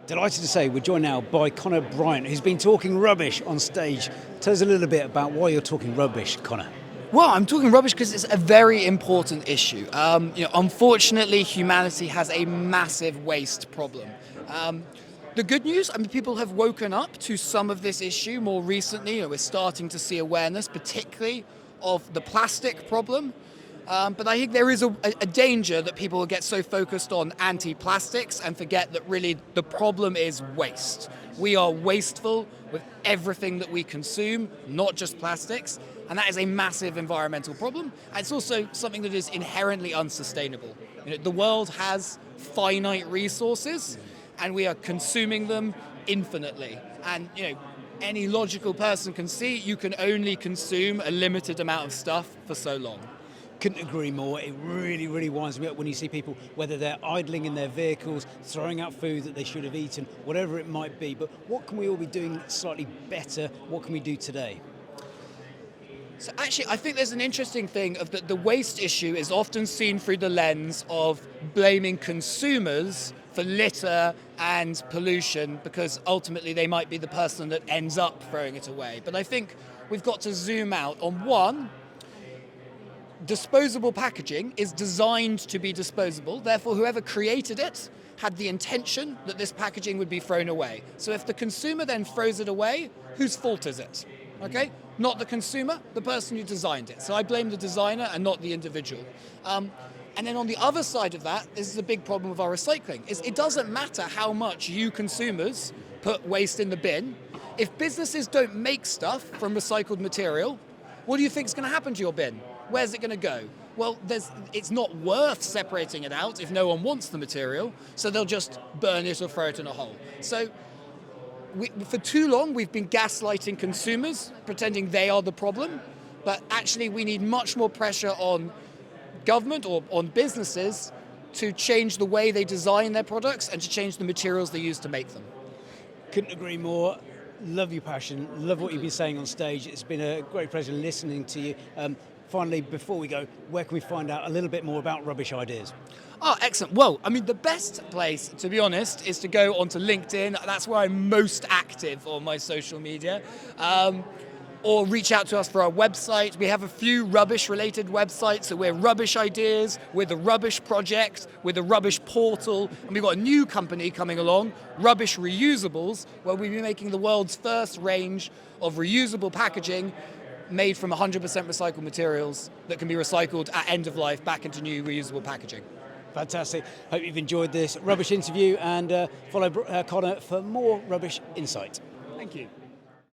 Delighted to say we're joined now by Connor Bryant, who's been talking rubbish on stage. Tell us a little bit about why you're talking rubbish, Connor. Well, I'm talking rubbish because it's a very important issue. Unfortunately, humanity has a massive waste problem. The good news, people have woken up to some of this issue more recently. We're starting to see awareness, particularly of the plastic problem. But I think there is a danger that people will get so focused on anti-plastics and forget that really the problem is waste. We are wasteful with everything that we consume, not just plastics, and that is a massive environmental problem. And it's also something that is inherently unsustainable. The world has finite resources, and we are consuming them infinitely. And any logical person can see you can only consume a limited amount of stuff for so long. Couldn't agree more. It really, really winds me up when you see people, whether they're idling in their vehicles, throwing out food that they should have eaten, whatever it might be. But what can we all be doing slightly better? What can we do today? So actually, I think there's an interesting thing of that the waste issue is often seen through the lens of blaming consumers for litter and pollution because ultimately they might be the person that ends up throwing it away. But I think we've got to zoom out on one. Disposable packaging is designed to be disposable, therefore whoever created it had the intention that this packaging would be thrown away. So if the consumer then throws it away, whose fault is it? Okay? Not the consumer, the person who designed it. So I blame the designer and not the individual. And then on the other side of that, this is a big problem with our recycling, is it doesn't matter how much you consumers put waste in the bin. If businesses don't make stuff from recycled material, what do you think is going to happen to your bin? Where's it going to go? Well, it's not worth separating it out if no one wants the material, so they'll just burn it or throw it in a hole. So for too long, we've been gaslighting consumers, pretending they are the problem, but actually we need much more pressure on government or on businesses to change the way they design their products and to change the materials they use to make them. Couldn't agree more. Love your passion, love what you've been saying on stage. It's been a great pleasure listening to you. Finally, before we go, where can we find out a little bit more about Rubbish Ideas? Oh, excellent. Well, the best place, to be honest, is to go onto LinkedIn. That's where I'm most active on my social media. Or reach out to us for our website. We have a few rubbish-related websites. So we're Rubbish Ideas, we're the Rubbish Project, we're the Rubbish Portal, and we've got a new company coming along, Rubbish Reusables, where we'll be making the world's first range of reusable packaging made from 100% recycled materials that can be recycled at end of life back into new reusable packaging. Fantastic. Hope you've enjoyed this rubbish interview and follow Connor for more rubbish insight. Thank you.